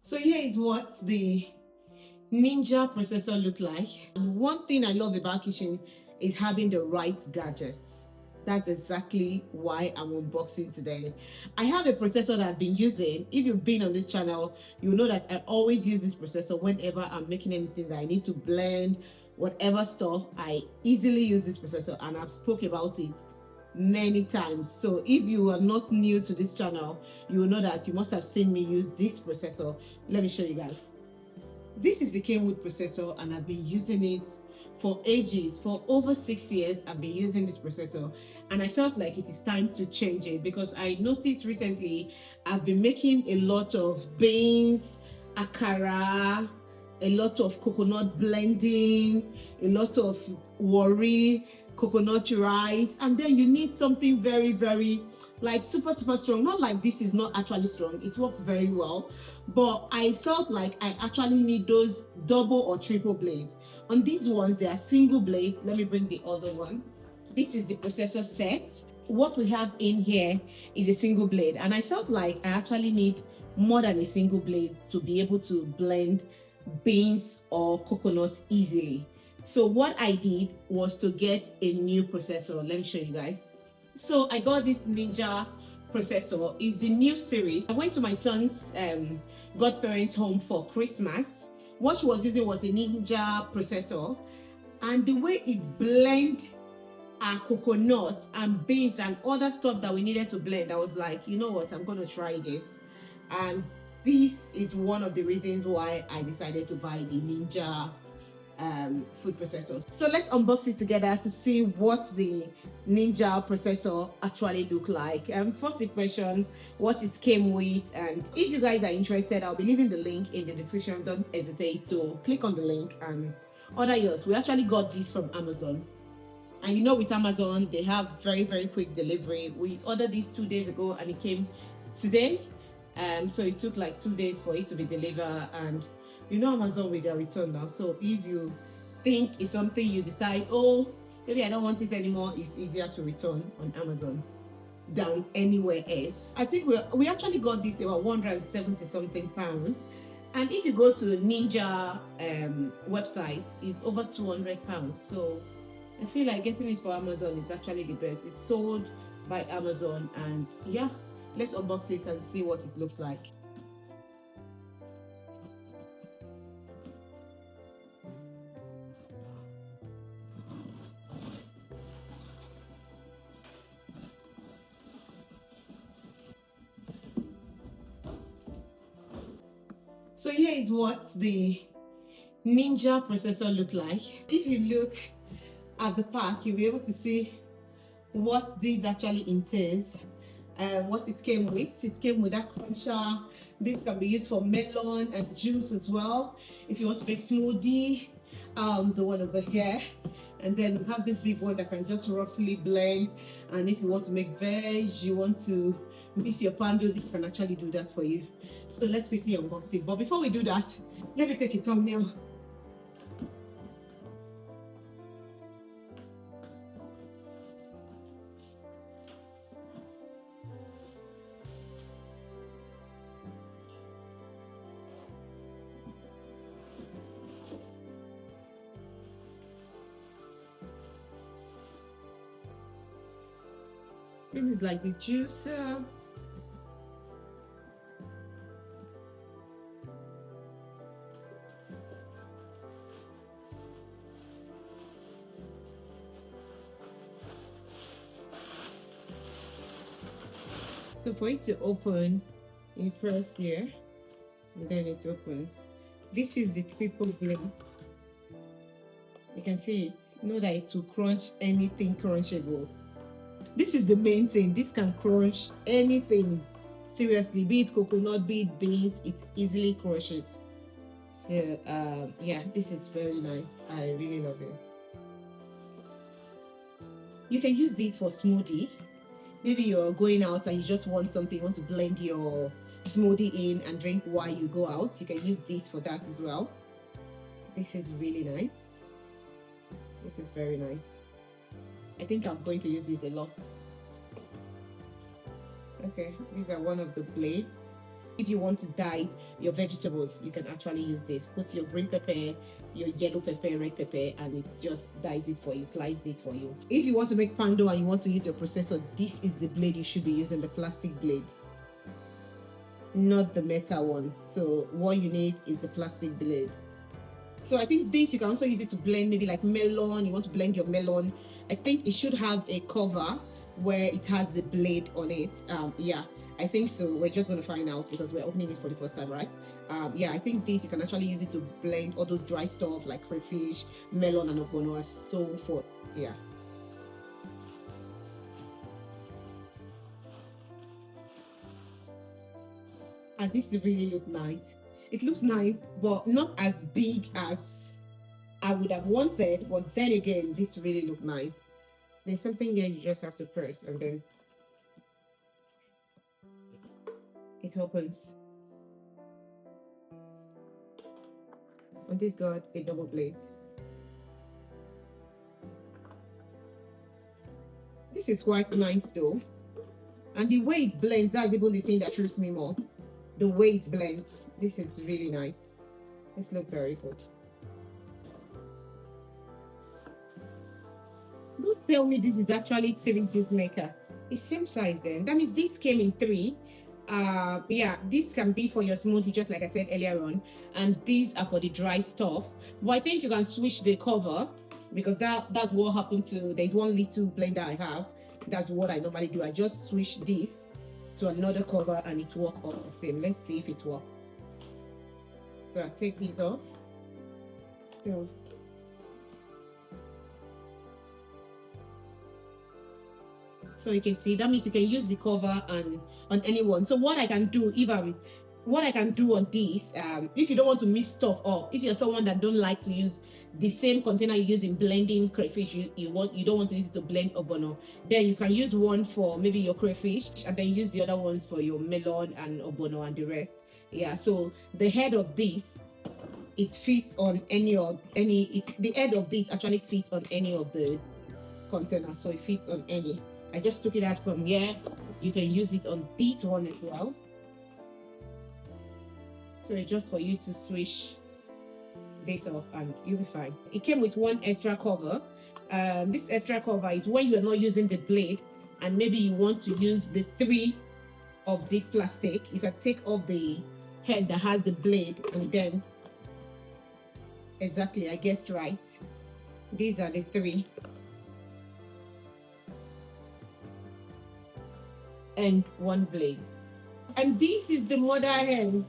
So here is what the Ninja processor look like. And one thing I love about kitchen is having the right gadgets. That's exactly why I'm unboxing today. I have a processor that I've been using. If you've been on this channel, you know that I always use this processor whenever I'm making anything that I need to blend, whatever stuff, I easily use this processor, and I've spoke about it many times. So if you are not new to this channel, you will know that you must have seen me use this processor. Let me show you guys. This is the Kenwood processor, and I've been using it for ages. For over 6 years, I've been using this processor, and I felt like it is time to change it because I noticed recently I've been making a lot of beans, akara, a lot of coconut blending, a lot of worry, coconut rice, and then you need something very like super strong. Not like this is not actually strong, it works very well, but I felt like I actually need those double or triple blades. On these ones they are single blades. Let me bring the other one. This is the processor set. What we have in here is a single blade, and I felt like I actually need more than a single blade to be able to blend beans or coconut easily. So what I did was to get a new processor. Let me show you guys. So I got this Ninja processor. It's the new series. I went to my son's godparents' home for Christmas. What she was using was a Ninja processor, and the way it blend our coconut and beans and other stuff that we needed to blend, I was like, you know what, I'm going to try this. And this is one of the reasons why I decided to buy the Ninja food processor. So let's unbox it together to see what the Ninja processor actually look like. First impression, what it came with, and if you guys are interested, I'll be leaving the link in the description. Don't hesitate to click on the link and order yours. We actually got this from Amazon. And you know, with Amazon, they have very quick delivery. We ordered this 2 days ago and it came today. So it took like 2 days for it to be delivered. And you know, Amazon with their return now. So if you think it's something you decide, oh, maybe I don't want it anymore, it's easier to return on Amazon than anywhere else. I think we actually got this about 170 something pounds. And if you go to Ninja website, it's over 200 pounds. So I feel like getting it for Amazon is actually the best. It's sold by Amazon, and yeah, let's unbox it and see what it looks like. So here is what the Ninja processor look like. If you look at the pack, you'll be able to see what this actually entails and what it came with. It came with that cruncher. This can be used for melon and juice as well. If you want to make smoothie, the one over here. And then we have this big one that can just roughly blend. And if you want to make veg, you want to mix your pando, this can actually do that for you. So let's quickly unbox it. But before we do that, let me take a thumbnail. This is like the juicer. So for it to open, you press here and then it opens. This is the triple blade. You can see it. Know that it will crunch anything crunchable. This is the main thing. This can crunch anything. Seriously, be it coconut, be it beans, it easily crushes. So yeah, this is very nice. I really love it. You can use this for smoothie. Maybe you're going out and you just want something, you want to blend your smoothie in and drink while you go out. You can use this for that as well. This is really nice. This is very nice. I think I'm going to use this a lot. Okay, these are one of the blades. If you want to dice your vegetables, you can actually use this. Put your green pepper, your yellow pepper, red pepper, and it just dice it for you, sliced it for you. If you want to make pando and you want to use your processor, this is the blade you should be using, the plastic blade, not the metal one. So what you need is the plastic blade. So I think this, you can also use it to blend maybe like melon. You want to blend your melon. I think it should have a cover where it has the blade on it. Yeah, I think so. We're just going to find out because we're opening it for the first time, right? Yeah, I think this, you can actually use it to blend all those dry stuff like crayfish, melon, and ogbono, and so forth. Yeah. And this really look nice. It looks nice, but not as big as I would have wanted. But then again, this really look nice. There's something here you just have to press, and then it opens. And this got a double blade. This is quite nice though. And the way it blends, that's even the thing that thrills me more. The way it blends. This is really nice. This looks very good. Don't tell me this is actually 3 juice maker. It's same size then. That means this came in 3. Yeah, this can be for your smoothie, just like I said earlier on, and these are for the dry stuff. But I think you can switch the cover, because that's what happened to, there's one little blender I have. That's what I normally do. I just switch this to another cover and it works all the same. Let's see if it works. So I take these off. So you can see, that means you can use the cover on anyone. So what I can do, what I can do on this, if you don't want to mix stuff up, if you're someone that don't like to use the same container you use in blending crayfish, you don't want to use it to blend ogbono, then you can use one for maybe your crayfish and then use the other ones for your melon and ogbono and the rest. Yeah, so the head of this, it fits on the head of this actually fits on any of the containers, so it fits on any. I just took it out from here. You can use it on this one as well. So it's just for you to switch this off and you'll be fine. It came with one extra cover. This extra cover is when you're not using the blade and maybe you want to use the 3 of this plastic. You can take off the head that has the blade and then, exactly, I guessed right. These are the 3. And 1 blade. And this is the mother hen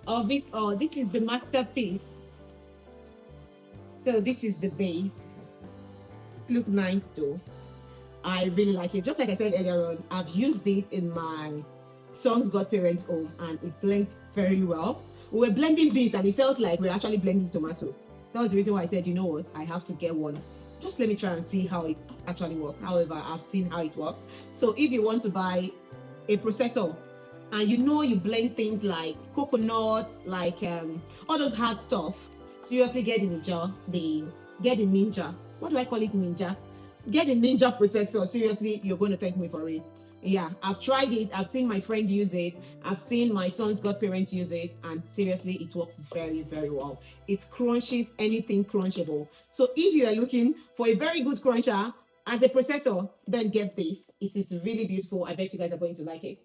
of it all. This is the masterpiece. So this is the base. It looks nice though. I really like it. Just like I said earlier on, I've used it in my son's godparents' home and it blends very well. We were blending beans and it felt like we were actually blending tomato. That was the reason why I said, you know what, I have to get one. Just let me try and see how it actually works. However, I've seen how it works. So if you want to buy a processor and you know you blend things like coconut, like all those hard stuff, seriously get the Ninja. What do I call it, Ninja? Get the Ninja processor. Seriously, you're going to thank me for it. Yeah, I've tried it. I've seen my friend use it. I've seen my son's godparents use it, and seriously, it works very, very well. It crunches anything crunchable. So if you are looking for a very good cruncher as a processor, then get this. It is really beautiful. I bet you guys are going to like it.